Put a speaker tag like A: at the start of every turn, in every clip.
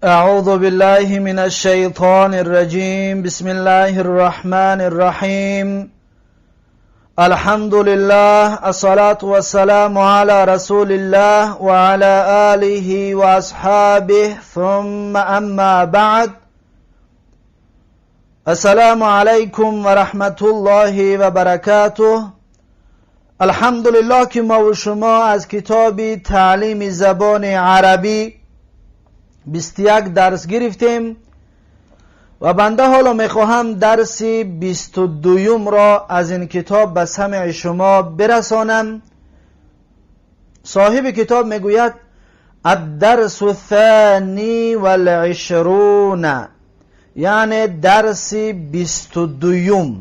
A: أعوذ بالله من الشيطان الرجيم. بسم الله الرحمن الرحيم. الحمد لله، الصلاة والسلام على رسول الله وعلى آله وأصحابه، ثم أما بعد. السلام عليكم ورحمة الله وبركاته. الحمد لله که ما و شما از کتاب تعلیم زبان عربی 21 درس گرفتیم و بنده حالا میخواهم درس 22 را از این کتاب به سمع شما برسانم. صاحب کتاب میگوید الدرس الثانی والعشرون، یعنی درس 22.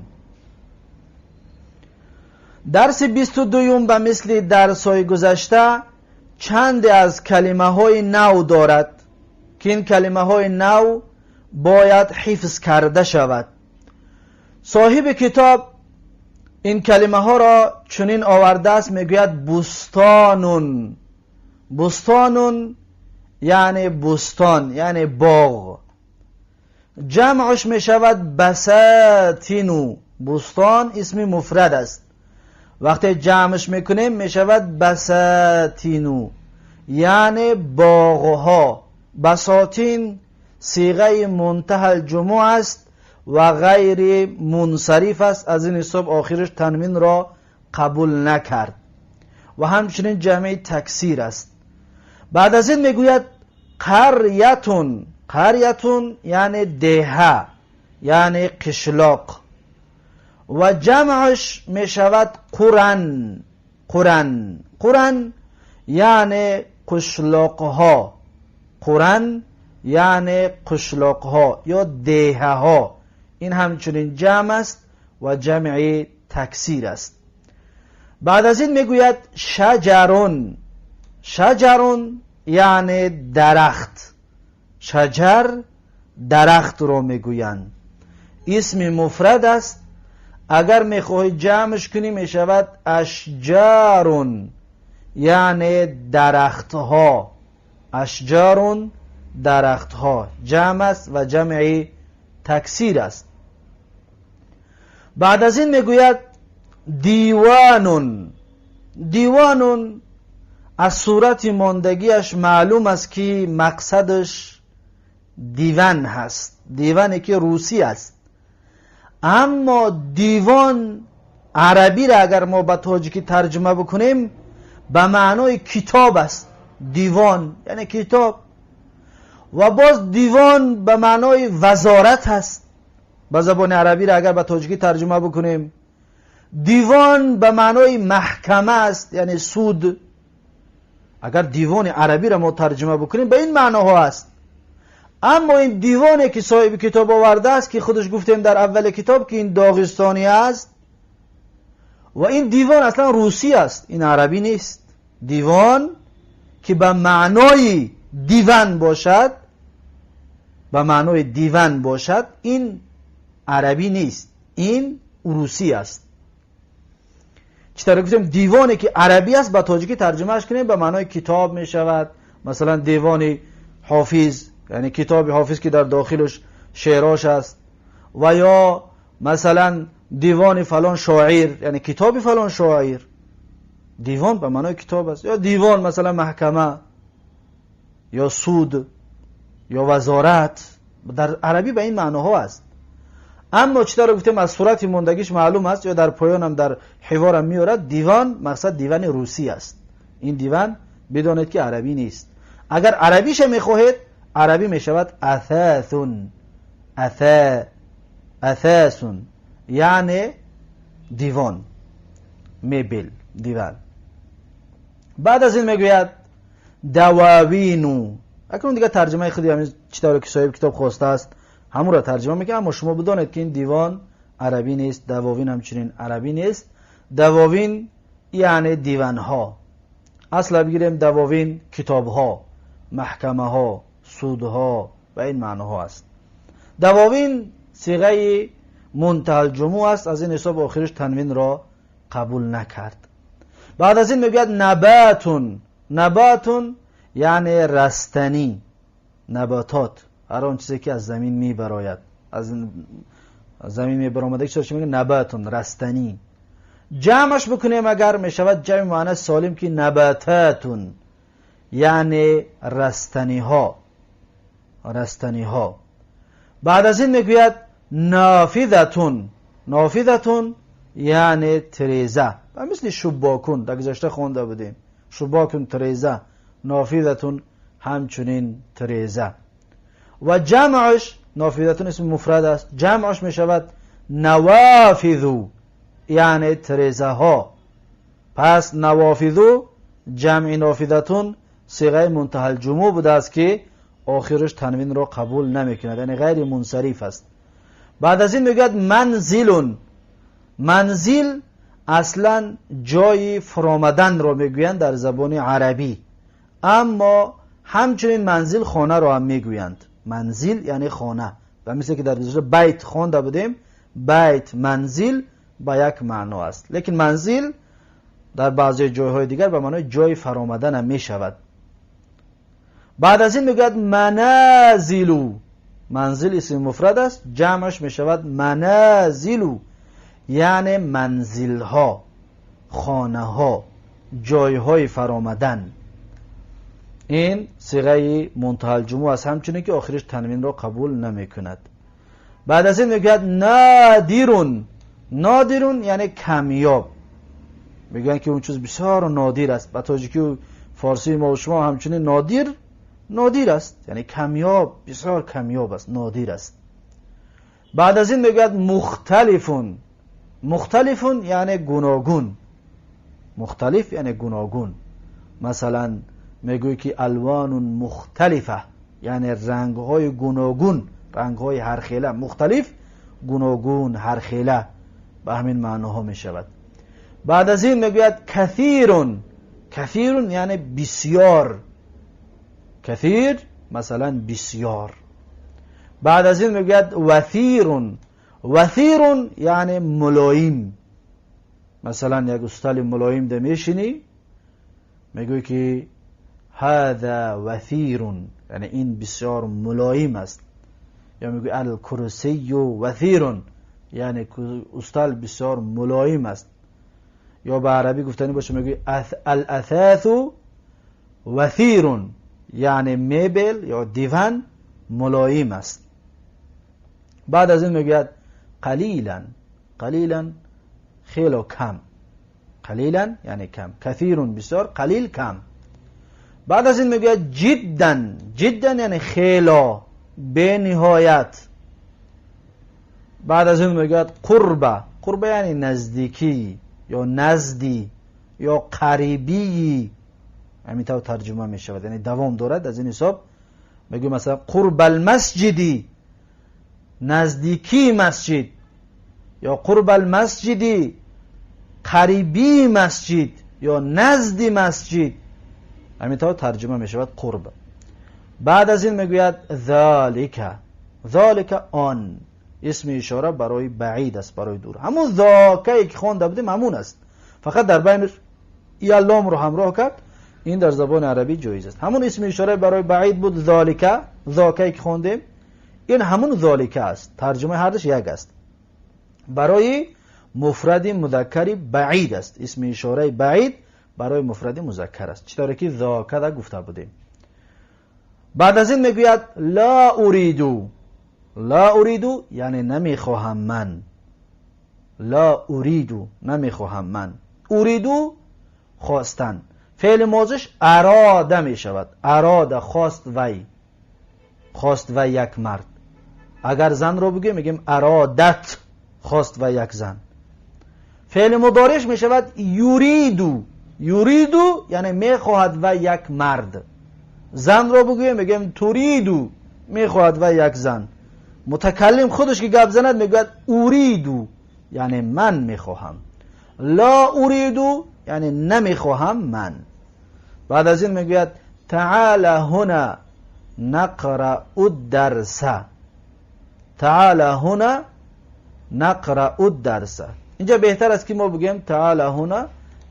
A: درس 22 به مثل درس های گذشته چند از کلمه های نو دارد که این کلمه های نو باید حفظ کرده شود. صاحب کتاب این کلمه ها را چنین آورده است، میگوید بستانون. بستانون یعنی بستان، یعنی باغ. جمعش می شود بساتینو. بستان اسم مفرد است، وقتی جمعش میکنیم می شود بساتینو، یعنی باغها. بساتین صیغه منتهی الجموع است و غیر منصرف است، از این حساب آخرش تنوین را قبول نکرد و همچنین جمع تکسیر است. بعد از این میگوید قریتون. قریتون یعنی دهه، یعنی قشلاق و جمعش می شود قرن. قرن قرن یعنی قشلاقها. قرن یعنی قشلاقها یا دهه ها. این همچنین جمع است و جمع تکسیر است. بعد از این میگوید شجرون. شجرون یعنی درخت. شجر درخت رو میگویند. اسم مفرد است. اگر میخواهی جمعش کنی میشود اشجارون، یعنی درختها. اشجارون درختها جمع است و جمع تکسیر است. بعد از این میگوید دیوانون. دیوانون از صورت ماندگیش معلوم است که مقصدش دیوان هست. دیوانی که روسی است، اما دیوان عربی را اگر ما به تاجیکی ترجمه بکنیم به معنای کتاب است. دیوان یعنی کتاب. و باز دیوان به معنای وزارت هست. به زبان عربی را اگر به تاجیکی ترجمه بکنیم دیوان به معنای محکمه است، یعنی سود. اگر دیوان عربی را ما ترجمه بکنیم به این معناها است. اما این دیوانی که صاحب کتاب آورده است که خودش گفتیم در اول کتاب که این داغستانی است و این دیوان اصلا روسی است، این عربی نیست. دیوان که به معنای دیوان باشد، به معنای دیوان باشد، این عربی نیست، این روسی است. چطور گفتیم دیوانی که عربی است به تاجیکی ترجمهش کنیم به معنای کتاب می شود. مثلا دیوان حافظ یعنی کتاب حافظ که در داخلش شعراش است، و یا مثلا دیوان فلان شاعر یعنی کتاب فلان شاعر. دیوان به معنای کتاب است. یا دیوان مثلا محکمه یا سود یا وزارت، در عربی به این معناها است. اما چطور گفتیم از صورت ماندگیش معلوم است یا در پایانم در حوارم میارد دیوان مقصد دیوان روسی است. این دیوان بدانید که عربی نیست. اگر عربیش میخواهید عربی میشود اثاثون. اثاثون یعنی دیوان، مبل، دیوان. بعد از این میگوید دواوینو. اکنون دیگه ترجمه خودی همین چطور که صاحب کتاب خواسته است همون را ترجمه میکنه، اما شما بدانید که این دیوان عربی نیست، دواوین همچنین عربی نیست. دواوین یعنی دیوان ها. اصلا بگیریم دواوین کتاب ها، محکمه ها، سودها و این معناها است. دواوین صیغه منتهی الجموع است، از این حساب آخرش تنوین را قبول نکرد. بعد از این میگوید نباتون. نباتون یعنی رستنی. نباتات، هر آن چیزی که از زمین میبراید، از زمین میبرامده چیزی میگه نباتون، رستنی. جمعش بکنیم اگر میشود جمع مؤنث سالم که نباتاتون، یعنی رستنی ها، رستنی ها. بعد از این میگوید نافذتون، نافذتون یعنی تریزه، و مثل شباکون در گذشته خونده بودیم، شباکون تریزه، نافذتون همچنین تریزه. و جمعش، نافذتون اسم مفرد است، جمعش میشود نوافذو، یعنی تریزه ها. پس نوافذو جمع نافذتون صیغه منتهی الجموع بوده است که آخرش تنوین را قبول نمیکند، یعنی غیر منصرف است. بعد از این میگوید منزلون، منزل اصلا جای فرامدن را میگویند در زبان عربی، اما همچنین منزل خانه را هم میگویند. منزل یعنی خانه، و مثل که در بیت خوانده بودیم، بیت منزل با یک معنا است، لیکن منزل در بعضی جایهای دیگر به معنای جای فرامدن هم می شود. بعد از این میگوید منازلو، منزل اسم مفرد است، جمعش می شود منازلو، یعنی منزلها، خانه ها، جایهای فرامدن. این صیغه منتهی الجموع است، همچنین که آخرش تنوین را قبول نمی کند. بعد از این میگوید نادرون، نادرون یعنی کمیاب، میگن که اون چیز بسیار نادر است. با تاجیکی و فارسی ما و شما همچنین نادر، نادر است، یعنی کمیاب، بسیار کمیاب است، نادر است. بعد از این میگوید مختلفون، مختلفون یعنی گوناگون، مختلف یعنی گوناگون. مثلا میگوی که الوان مختلفه، یعنی رنگ‌های گوناگون، رنگ‌های هر خیله، مختلف گوناگون، هر خیله، به همین معناها می شود. بعد از این میگوید کثیرون، کثیرون یعنی بسیار، کثیر مثلا بسیار. بعد از این میگوید وثیرون، وثیرون یعنی ملایم، مثلا یک استال ملایم ده میشینی میگوی که هذا وثیرون، یعنی این بسیار ملایم است. یا میگوی الکرسی وثیرون، یعنی استال بسیار ملایم است. یا به عربی گفتنی باشه میگوی الاثاث وثیرون، یعنی میبل یا دیوان ملایم است. بعد از این میگوید قلیلا، قلیلا خیلی کم، قلیلا یعنی کم، کثیرون بسیار، قلیل کم. بعد از این میگوید جدا، جدا یعنی خیلی، به نهایت. بعد از این میگوید قربه، قربه یعنی نزدیکی یا نزدی یا قریبی، همینطور ترجمه می شود، یعنی دوام دارد. از این حساب میگویم مثلا قرب المسجدی، نزدیکی مسجد، یا قرب المسجدی قریبی مسجد یا نزدی مسجد، همینطور ترجمه می شود قرب. بعد از این میگوید ذالک، ذالک آن، اسم اشاره برای بعید است، برای دور. همون ذاکه که خوانده بودیم همون است، فقط در بینش یا لام رو همراه کرد. این در زبان عربی جایز است. همون اسم اشاره برای بعید بود، ذالک، ذاکه که خواندیم، این همون ذالک است. ترجمه هر دوش یک است. برای مفرد مذکر بعید است، اسم اشاره بعید برای مفرد مذکر است، چطوری که ذاکه دا گفته بودیم. بعد از این میگوید لا اریدو، لا اریدو یعنی نمیخواهم من، لا اریدو نمیخواهم من. اریدو خواستن، فعل ماضیش اراده می شود، اراده خواست وی، خواست و یک مرد. اگر زن رو بگیم میگیم ارادت، خواست و یک زن. فعل مضارعش می شود یوریدو، یوریدو یعنی میخواهد و یک مرد. زن رو بگیم میگیم توریدو، میخواهد و یک زن. متکلم خودش که گپ زند میگوید اوریدو، یعنی من میخواهم. لا اوریدو یعنی نمیخواهم من. بعد از این میگوید تعال هنا نقرأ الدرس، تعال هنا نقرأ الدرس. اینجا بهتر است که ما بگیم تعال هنا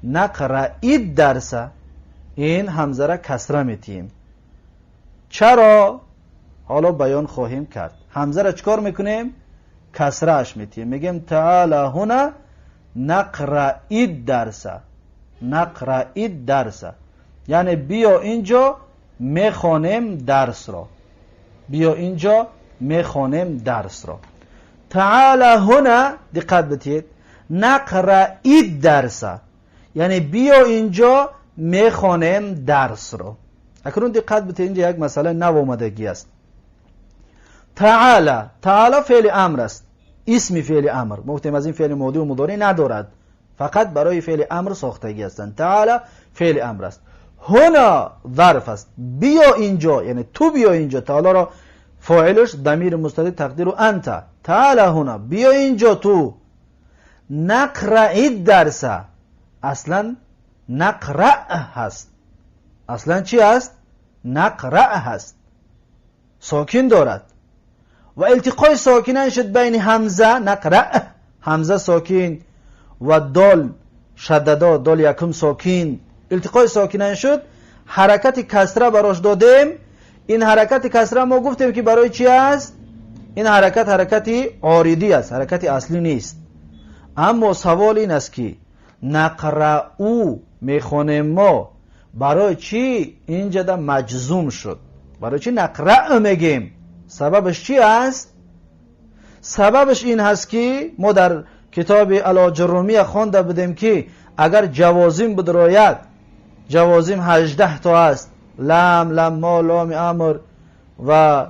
A: نقرأ الدرس، این همزه را کسره میتیم. چرا؟ حالا بیان خواهیم کرد. همزه را چکار میکنیم؟ کسره اش میتیم، میگیم تعالی هنا نقرأید درس. نقرأید درس یعنی بیا اینجا میخوانیم درس را. بیا اینجا میخوانیم درس را. تعالی هنا دقت بدید، نقرأید درس یعنی بیا اینجا میخوانیم درس را. اکنون دقت بدید، اینجا یک مسئله نو آمدگی است. تعالی، تعالی فعل امر است، اسم فعل امر، گفتیم از این فعل ماضی و مضارع ندارد، فقط برای فعل امر ساختگی هستند. تعالی فعل امر است. هنا ظرف است، بیا اینجا یعنی تو بیا اینجا. تعالی را فاعلش ضمیر مستتر تقدیر انت. تعالی هنا بیا اینجا تو. نقرأ درس اصلا نقرأ هست. اصلا چی است؟ نقرأ هست، ساکن دارد و التقای ساکنان شد بین همزه نقرأ، همزه ساکن و دال شددا، دال یکم ساکن، التقای ساکنان شد، حرکت کسره براش دادیم. این حرکت کسره ما گفتیم که برای چی است؟ این حرکت حرکتی عارضی است، حرکت اصلی نیست. اما سوال این است که نقرأو میخونیم ما، برای چی اینجا دا مجزوم شد؟ برای چی نقرأ میگیم؟ سببش چی است؟ سببش این هست که ما در کتاب الاجرومیه خوانده بودیم که اگر جوازم بدراید، جوازم 18 تا است، لام، لما، لام امر و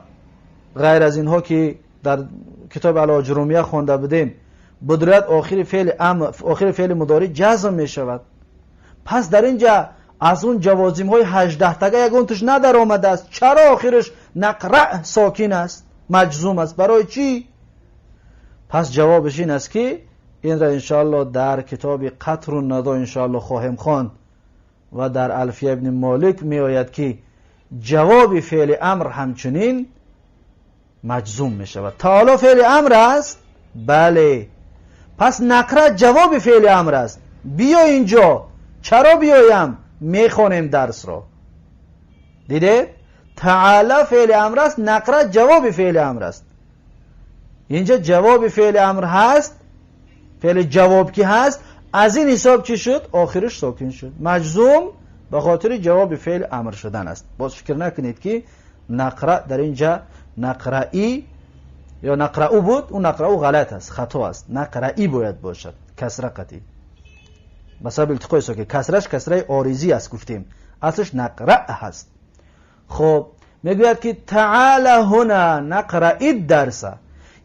A: غیر از اینها که در کتاب الاجرومیه خوانده بودیم، بدراید آخر فعل امر، آخر فعل مضارع جزم می شود. پس در اینجا از اون جوازم های 18 تگه یکون توش ندر آمده است. چرا آخرش نقرأ ساکن است، مجزوم است؟ برای چی؟ پس جوابش این است که این را انشاءالله در کتاب قطر الندی انشاءالله خواهیم خواند و در الفیه ابن مالک می آید که جواب فعل امر همچنین مجزوم می شود. تعالی فعل امر است؟ بله. پس نقرأ جواب فعل امر است. بیا اینجا. چرا بیایم؟ میخوانیم درس را. دیده؟ تعالی فعل امر است، نقرأ جواب فعل امر است. اینجا جواب فعل امر هست، فعل جواب کی هست، از این حساب چی شد؟ آخرش ساکن شد، مجزوم به خاطر جواب فعل امر شدن است. باز فکر نکنید که نقرأ در اینجا نقرئی یا نقرأو بود، اون نقرأو غلط است، خطا است. نقرئی باید باشد، کسره قطعی. بسبب التقای ساکن، کسرش کسره عارضی است گفتیم، اصلش نقرأ هست. خب میگوید که تعالی هنا نقرأ درس،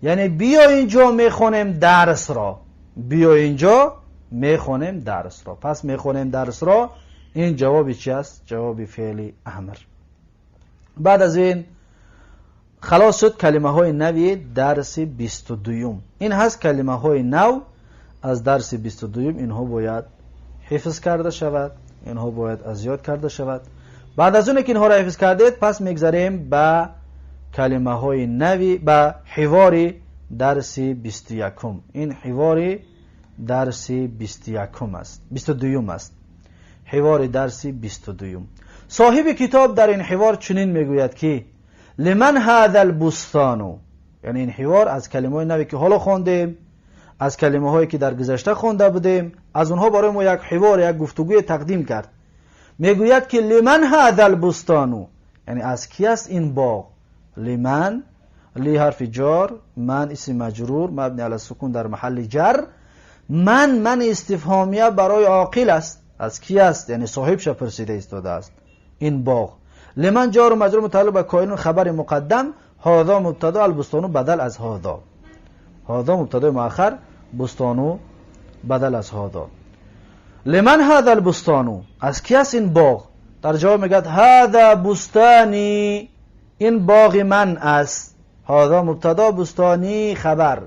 A: یعنی بیا اینجا میخونیم درس را. بیا اینجا میخونیم درس را. پس میخونیم درس را، این جوابی چی است؟ جواب فعل امر. بعد از این خلاص شد کلمه های نوی درس 22. این هست کلمه های نو از درس 22. اینها باید حفظ کرده شود، اینها باید از یاد کرده شود. بعد از اون که اینها را حفظ کردید، پس میگذاریم به کلمه های نوی، به حوار درس 21. این حوار درس 21 است، 22 است. حوار درس 22. صاحب کتاب در این حوار چنین میگوید که لمن هذا البستان، یعنی این حوار از کلمه های نوی که حالا خواندیم، از کلمه هایی که در گذشته خوانده بودیم، از اونها برای ما یک حوار، یک گفتگوی تقدیم کرد. میگوید که لمن هذا البستان، یعنی از کی است این باغ؟ لمن، لی حرف جار، من اسم مجرور مبنی علی السکون در محل جر. من استفهامیه برای عاقل است. از کی است؟ یعنی صاحبش پرسیده ایستاده است این باغ. لمن جار و مجرور متعلق به کائن، خبر مقدم، هذا مبتدا، البستان بدل از هذا. هذا مبتدا مؤخر، بستانو بدل از هذا. لمن هذا البستان، از کی است این باغ؟ در جواب میگه هذا بستانی، این باغ من است. هذا مبتدا، بستانی خبر.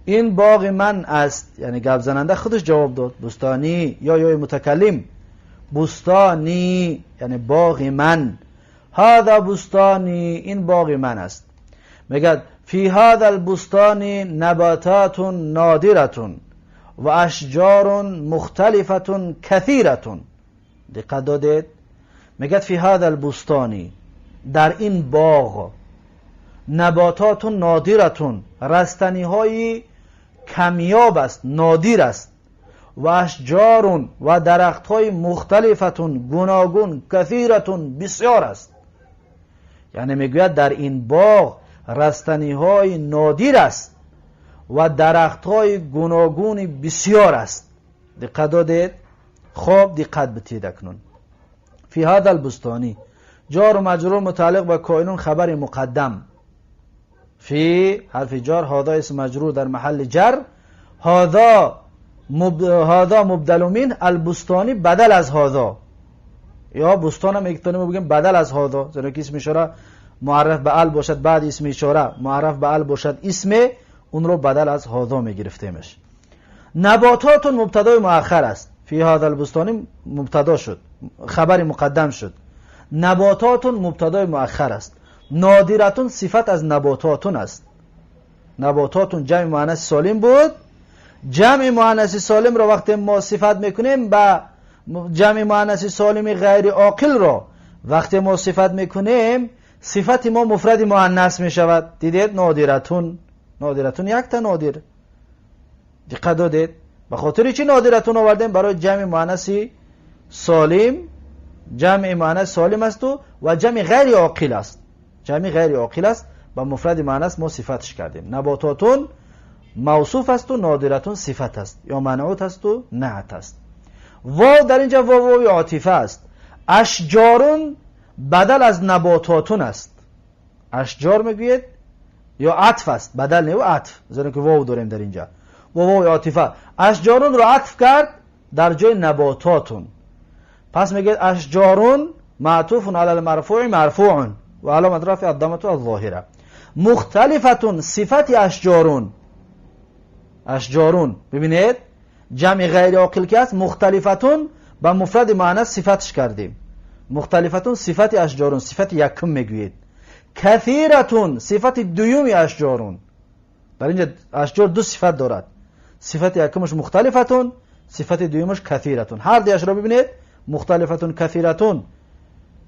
A: این باغ من است، یعنی گپ زننده خودش جواب داد. بستانی یا متکلم، بستانی یعنی باغ من. هذا بستانی، این باغ من است. میگه فی هذا البستان نباتات نادرة و اشجار مختلفة کثیرة. دقت دادید؟ میگه فی هذا البستان، در این باغ، نباتات نادرتون، رستنی های کمیاب است، نادر است. و اشجار و درخت های مختلفتون، گوناگون، کثیرتون، بسیار است. یعنی میگوید در این باغ رستنی های نادر است و درخت های گوناگون بسیار است. دقت دادید؟ خوب دقت بتید اکنون. فی هذا البستانی، جار و مجرور متعلق به کائنون خبر مقدم. فی حرف جار، هذا اسم مجرور در محل جر، هذا مبدل من، البستانی بدل از هذا، یا بستان هم اکتانی بگیم بدل از هذا، زیرا که اسم اشاره معرف به ال باشد، بعد اسم اشاره معرف به ال باشد، اسم اون رو بدل از هذا میگرفتیمش. نباتات مبتدا مؤخر است. فی هذا البستانی مبتدا شد، خبر مقدم شد. نباتات مبتدا مؤخر است. نادرتون صفت از نباتاتون است. نباتاتون جمع مؤنث سالم بود. جمع مؤنث سالم را وقتی ما صفت میکنیم با جمع مؤنث سالم غیر عاقل را وقتی ما صفت میکنیم، صفت ما مفرد مؤنث میشود. دیدید؟ نادرتون، نادرتون یک تا نادر. دقت دادید؟ به خاطر چی نادرتون آوردیم؟ برای جمع مؤنث سالم. جمع مؤنث سالم است و جمع غیر عاقل است. جمع غیر عاقل است، با مفرد مؤنث ما صفتش کردیم. نباتاتون موصوف است و نادرتون صفت است، یا منعوت است و نعت است. واو در اینجا واو عاطفه است. اشجارون بدل از نباتاتون است. اشجار میگوید یا عطف است، بدل نه و عطف، زیرا که واو داریم در اینجا. واو عاطفه، اشجارون رو عطف کرد در جای نباتاتون. پس میگه اشجارون معطوف علی المرفوع مرفوع و علامت رفع الضمه الظاهره. مختلفتون صفت اشجارون. اشجارون ببینید جمع غیر عاقل که است، مختلفتون با مفرد مؤنث صفتش کردیم. مختلفتون صفت اشجارون، صفت یکم میگوید. کثیرتون صفت دویومی اشجارون. در اینجا اشجار دو صفت دارد، صفت یکمش مختلفتون، صفت دویمش کثیرتون. هر دیش را ببینید مختلفتون کثیرتون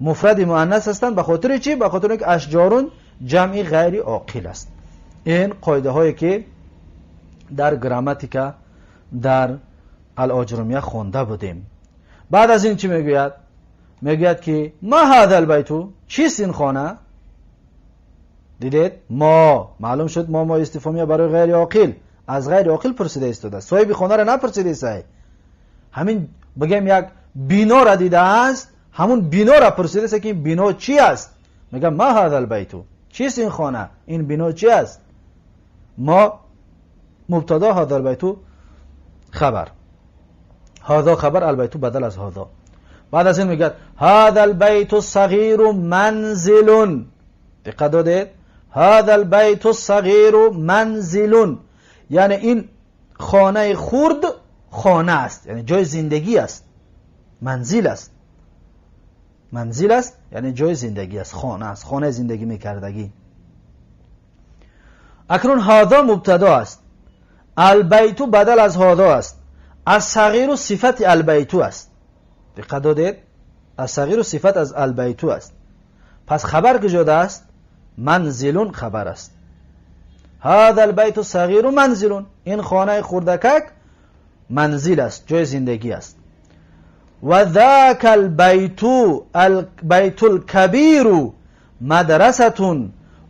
A: مفرد مؤنث هستند. به خاطر چی؟ به خاطر اینکه اشجارون جمع غیر عاقل است. این قاعده هایی که در گراماتیکا در الاجرومیه خونده بودیم. بعد از این چی میگوید؟ میگوید که ما هذا البیت، چیست این خانه؟ دیدید؟ ما معلوم شد ما استفهامیه برای غیر عاقل، از غیر عاقل پرسیده است. صاحب خانه را نپرسیده است. همین بگیم یک بینا را دیده است، همون بینا را پرسیده است که این بینا چی است. میگم ما هذا البیت، چیست این خانه؟ این بینا چی است؟ ما مبتدا، هذا البیت خبر، هذا خبر، البیت بدل از هذا. بعد از این میگه هذا البیت الصغیر منزل. دقت دادید؟ هذا البیت الصغیر منزل، یعنی این خانه خرد خانه است، یعنی جای زندگی است. منزل است، منزل است یعنی جای زندگی است، خانه است، خانه زندگی میکردگی. اکنون هذا مبتدا است، البیت بدل از هذا است. الصغیر صفت البیت است. دقت دادید؟ الصغیر صفت از البیت است. پس خبر که جدا است، منزلون خبر است. هذا البیت الصغیر منزل، این خانه خردکک منزل است، جای زندگی است. و ذاک البیت البیت الکبیر مدرسه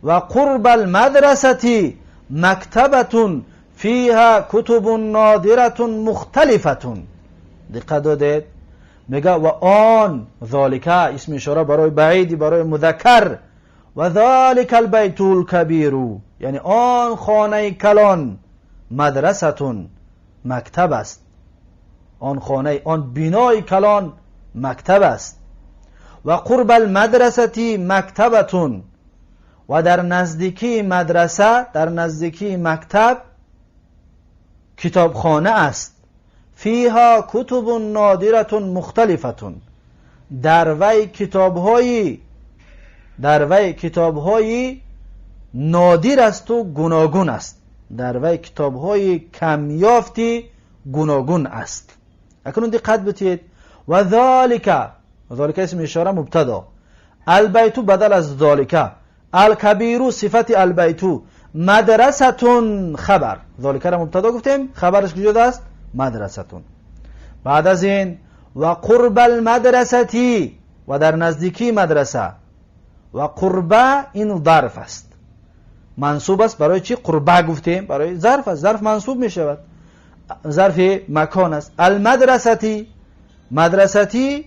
A: و قرب المدرسه مکتبه فیها کتب نادره مختلفه. دقت دادید؟ میگه و آن، ذالک اسم اشاره برای بعیدی، برای مذکر. و ذالک البیت الکبیر یعنی آن خانه کلان، مدرسه مکتب است. آن خانه، آن بینای کلان مکتب است. و قرب المدرسه مکتبه، و در نزدیکی مدرسه، در نزدیکی مکتب کتابخانه است. فیها کتب نادره مختلفه، در وی کتاب‌های نادر است و گوناگون است. در وی کتاب‌های کمیافتی گوناگون است. اکنون دقت بتید. و ذالک اسم اشاره مبتدا، البیت بدل از ذالک، الکبیرو صفت البیتو، مدرستون خبر، ذالک را مبتدا گفتیم، خبرش کجا است؟ مدرستون. بعد از این و قرب المدرستی، و در نزدیکی مدرسه. و قربه این ظرف است، منصوب است. برای چی قربه گفتیم؟ برای ظرف است، ظرف منصوب می شود، ظرف مکان است. المدرستی، مدرستی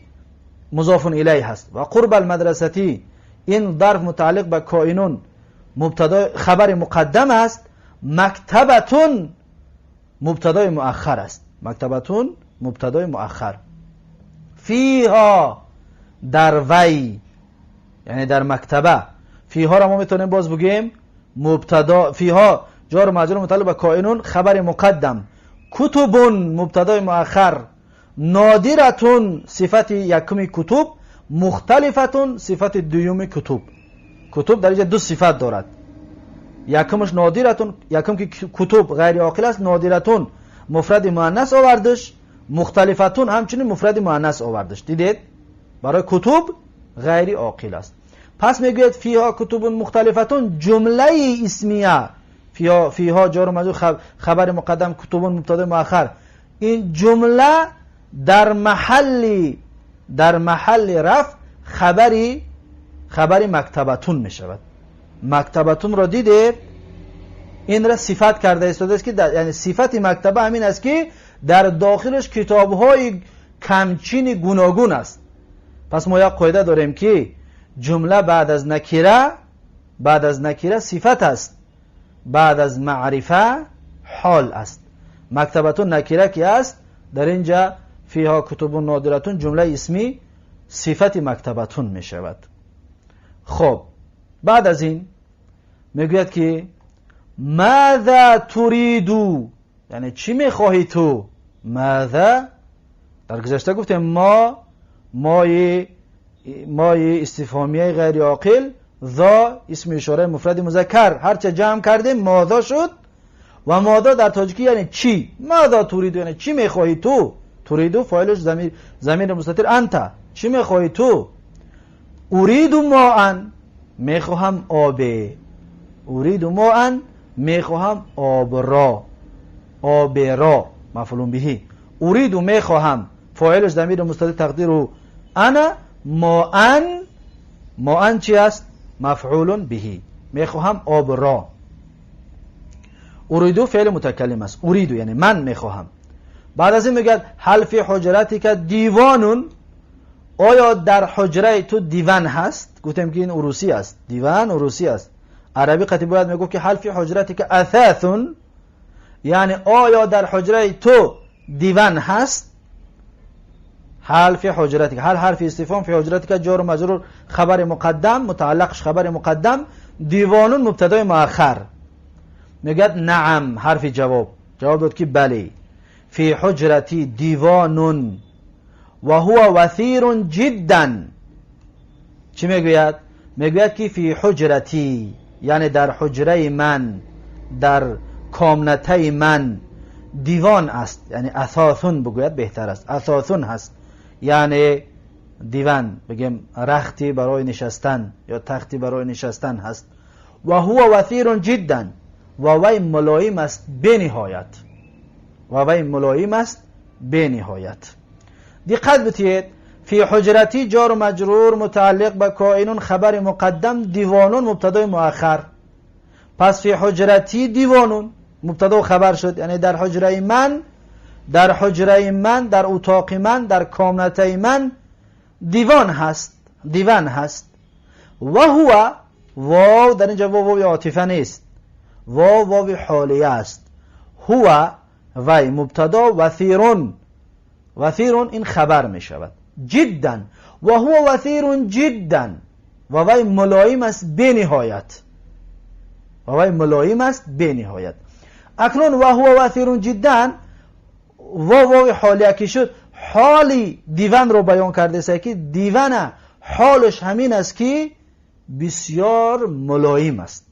A: مضاف الیه هست. و قرب المدرستی این ظرف متعلق به کائنون مبتدا خبر مقدم است. مکتبتون مبتدای مؤخر است، مکتبتون مبتدای مؤخر. فیها در وی، یعنی در مکتبه. فیها را ما میتونیم باز بگیم مبتدا، فیها جار و مجرور متعلق به کائنون خبر مقدم. کتبون مبتدای مؤخر. نادرتون صفت یکم کتب. مختلفتون صفت دوم کتب. کتب در اینجا دو صفت دارد، یکمش نادرتون، یکم که کتب غیر عاقل است، نادرتون مفرد مؤنث آوردش، مختلفتون همچنین مفرد مؤنث آوردش. دیدید؟ برای کتب غیر عاقل است. پس میگوید فیها کتب مختلفتون جمله اسمیه. فیها جار و مجرور خبر مقدم، کتب مبتدا مؤخر. این جمله در محل رفع خبری مکتبتون می شود. مکتبتون را دیده، این را صفت کرده است که یعنی صفت مکتبه همین است که در داخلش کتاب‌های کمچین گوناگون است. پس ما یک قاعده داریم که جمله بعد از نکره صفت است، بعد از معرفه حال است. مکتبتون نکره که است، در اینجا فیها کتب نادرتون جمله اسمی صفت مکتبتون می شود. خب بعد از این میگوید که ماذا تريدو، یعنی چی میخواهی تو؟ ماذا در گذشته گفتیم مای استفهامیه غیر عاقل، ذا اسم اشاره مفرد مذکر، هرچه جمع کردیم ماذا شد. و ماذا در تاجیکی یعنی چی. ماذا تريدو یعنی چی میخواهی تو. تريدو فاعلش ضمیر مستتر انت، چی میخواهی تو. اريد ماء میخواهم آب، اريد ماء میخواهم آب را مفعول به. اريد میخواهم فاعلش ضمیر مستتر تقدیر انا، ماء چی است؟ مفعول به، میخواهم آب را. اريد فعل متکلم است، اريد یعنی من میخواهم. بعد از این میگه هل فی حجرتی که دیوانون، آیا در حجره تو دیوان هست؟ گفتم که این عروسی است، دیوان عروسی است. عربی قطعی باید میگه که هل فی حجرتی که اثاثون، یعنی آیا در حجره تو دیوان هست. هل فی حجرتی که، هل حرف استفهام، فی حجرتی که جار و مجرور خبر مقدم، متعلقش خبر مقدم، دیوانون مبتدای مؤخر. میگه نعم حرف جواب داد که بله. فی حجرتی دیوانون و هو وثیر جدا. چی میگوید؟ میگوید که فی حجرتی یعنی در حجره من، در کامنته من دیوان است، یعنی اثاثون بگوید بهتر است، اثاثون هست، یعنی دیوان بگیم رختی برای نشستن یا تختی برای نشستن هست. و هو وثیر جدا و وی ملایم است به نهایت، و وی ملایم است به نهایت. دقت بتید فی حجرتی جار و مجرور متعلق به کائنون خبر مقدم، دیوانون مبتدای مؤخر. پس فی حجرتی دیوانون مبتدا و خبر شد، یعنی در حجره من، در اتاق من، در کامنته من دیوان هست. و هو واو در اینجا واو عاطفه نیست، واو حالیه است. هو وی مبتدا، وثیرون این خبر می شود. جدا و هو وثیر جدا و وی ملایم است به نهایت. اکنون و هو وثیر جدا واو حالیه که شد، حالی دیوان رو بیان کرده است که دیوان حالش همین است که بسیار ملایم است.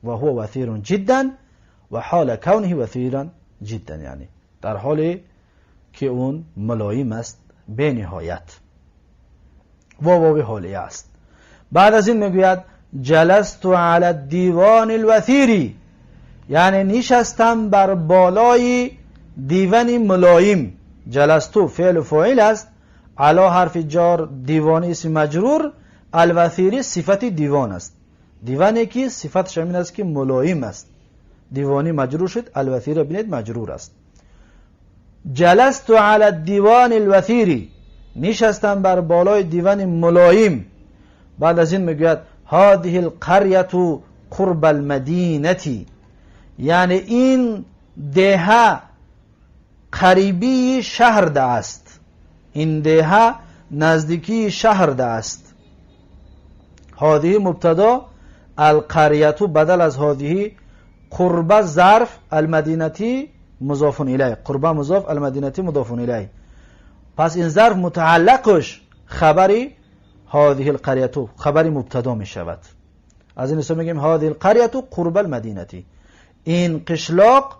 A: و هو وثیر جدا و حال کونه وثیرا جدا، یعنی در حالی که اون ملایم است به نهایت. واو حالیه است. بعد از این میگوید جلست علی الدیوان الوثیری، یعنی نشستم بر بالای دیوان ملایم. جلستو فعل فاعل است، علی حرف جار، دیوان اسم مجرور، الوثیری صفت دیوان است. دیوانی که صفتش همین است که ملایم است، دیوانی مجرور شد، الوثیر ببینید مجرور است. جلست علی الدیوان الوثیری، نشستم بر بالای دیوان ملایم. بعد از این میگوید هذه القرية قرب المدینه، یعنی این دهه قریبی شهر ده است، این دهه نزدیکی شهر ده است. هذه مبتدا، القرية بدل از هذه، قرب ظرف، المدینه مضاف الیه، قرب مضاف، المدینه مضاف الیه. پس این ظرف متعلقش خبری هذه القرية، خبری مبتدا می شود. از این اسم میگیم هذه القرية قرب المدینه، این قشلاق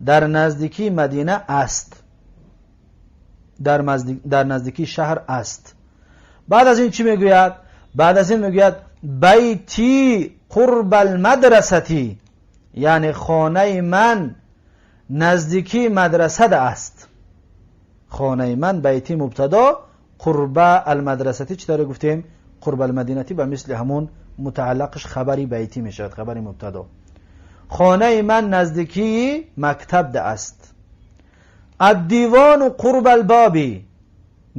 A: در نزدیکی مدینه است، در نزدیکی شهر است. بعد از این چی میگوید؟ بعد از این میگوید بیتی قرب المدرسه، یعنی خانه من نزدیکی مدرسه ده است. خانه من بیتی مبتدا، قرب المدرسه چطور گفتیم؟ قرب المدینه به مثل همون متعلقش خبری بیتی میشود، خبری مبتدا. خانه من نزدیکی مکتب ده است. الدیوان قرب البابی،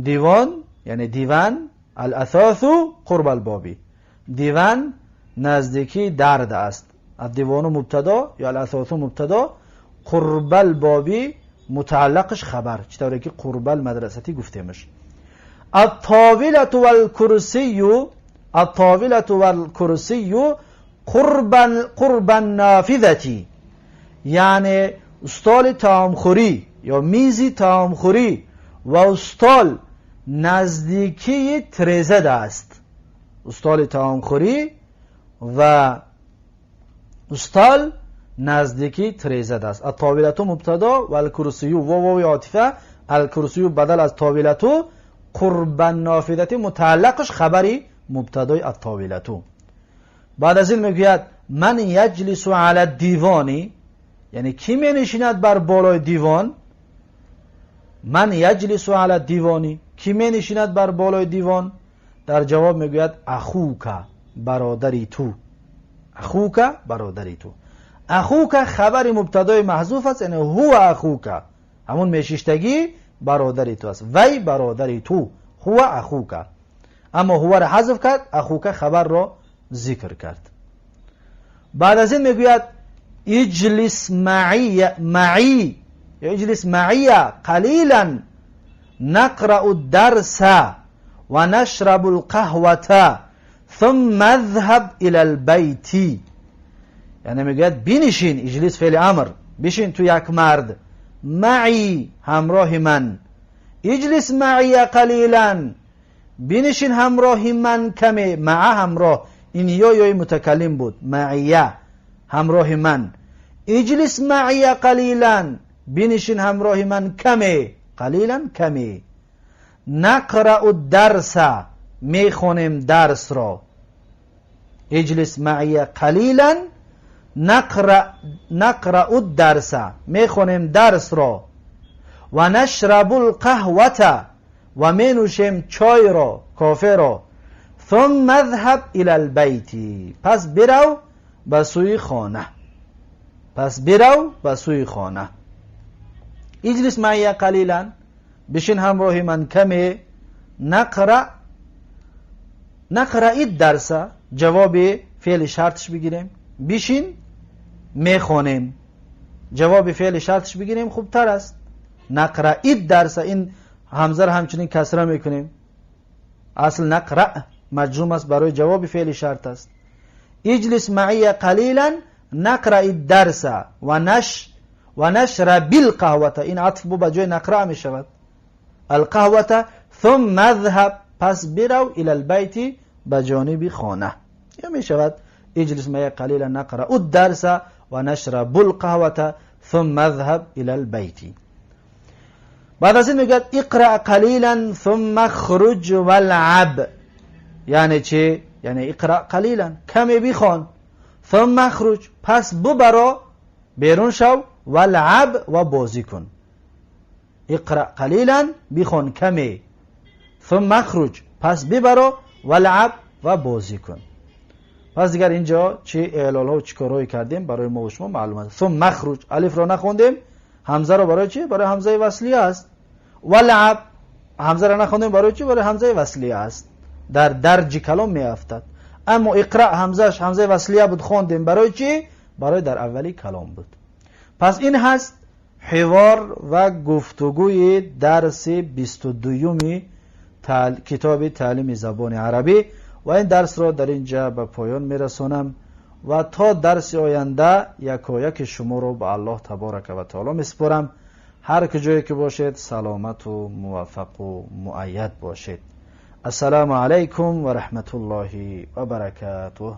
A: دیوان یعنی دیوان، الاثاث قرب البابی، دیوان نزدیکی در ده است. الدیوان مبتدا یا الاثاث مبتدا، قرب البابی متعلقش خبر، چطوری که قرب المدرسه گفتیمش. الطاولة والكرسي، الطاولة والكرسي قرب النافذة، یعنی استال طعامخوری یا میزی طعامخوری و استال نزدیکی تریزه ده است. استال طعامخوری و استال نزدیکی تریزه ده است. الطاولة مبتدا و الکرسی و عاطفه، الکرسی بدل از طاولة، قرب النافذه متعلقش خبری مبتدای الطاولة. بعد از این میگوید من یجلس علی الدیوانی، یعنی کی می نشیند بر بالای دیوان؟ من یجلس علی الدیوانی، کی می نشیند بر بالای دیوان؟ در جواب میگوید اخوک، برادری تو. اخوک، برادری تو. اخوک خبر مبتدای محذوف است، یعنی هو اخوک، همون میشیشتگی برادری تو است، وی برادری تو، هو اخوک. اما هو را حذف کرد، اخوک خبر را ذکر کرد. بعد از این میگوید اجلس معی، اجلس معی قلیلا نقرأ الدرس و نشرب القهوة ثم اذهب الى البيت، یعنی میگوید بنشین، اجلس فعل امر، بشین تو یک مرد، معی همراه من، اجلس معی قلیلا بنشین همراه من کمی، مع همراه، این یا متکلم بود، معیه همراه من، اجلس معی قلیلا بنشین همراه من کمی، قلیلا کمی، نقرأ الدرس میخونیم درس را، اجلس معی قلیلا نقرأ الدرس میخونیم درس را، و نشرب القهوة و می نوشیم چای را، کافه را، ثم اذهب الى البيت پس برو به سوی خانه، پس برو به سوی خانه. اجلس معی قلیلا بشین همراه من کمی، نقرأ الدرس جواب فعل شرطش بگیریم، بشین میخونیم، جواب فعل شرطش بگیریم خوب تر است. نقرأ الدرس، این همزه را همچنین کسره میکنیم، اصل نقرأ مجزوم است، برای جواب فعل شرط است. اجلس معی قلیلا نقرأ الدرس و نشرب القهوة، این عطف به جای نقرأ می شود، القهوة ثم اذهب پس برو الى البيت به جانب خانه، یا می شود اجلس معی قلیلا نقرأ الدرس و نشرب القهوة ثم اذهب الى البيت. بعد از این میگه اقرأ قلیلا ثم اخرج والعب، یعنی چه؟ یعنی اقرأ قلیلا، کمی بخوان. ثم اخرج، پس ببرا بیرون شو، والعب و بازی کن. اقرأ قلیلا، بخوان کمی. ثم اخرج، پس ببرا، والعب و بازی کن. پس دیگر اینجا چه اعلال ها و چه کارهایی کردیم برای ما و شما معلومه. ثم اخرج، الف را نخوندیم، همزه را برای چی؟ برای همزه وصلیه است. والعب، همزه را نخوندیم برای چی؟ برای همزه وصلیه است، در درج کلام می افتد. اما اقرأ همزهش همزه وصلیه بود، خوندیم برای چی؟ برای در اولی کلام بود. پس این هست حوار و گفتگوی درس 22 کتاب تعلیم زبان عربی و این درس را در اینجا به پایان میرسانم و تا درس آینده یکایک شما رو به الله تبارک و تعالی میسپارم. هر کجایی که باشید سلامت و موفق و مؤید باشید. السلام علیکم و رحمت الله و برکاته.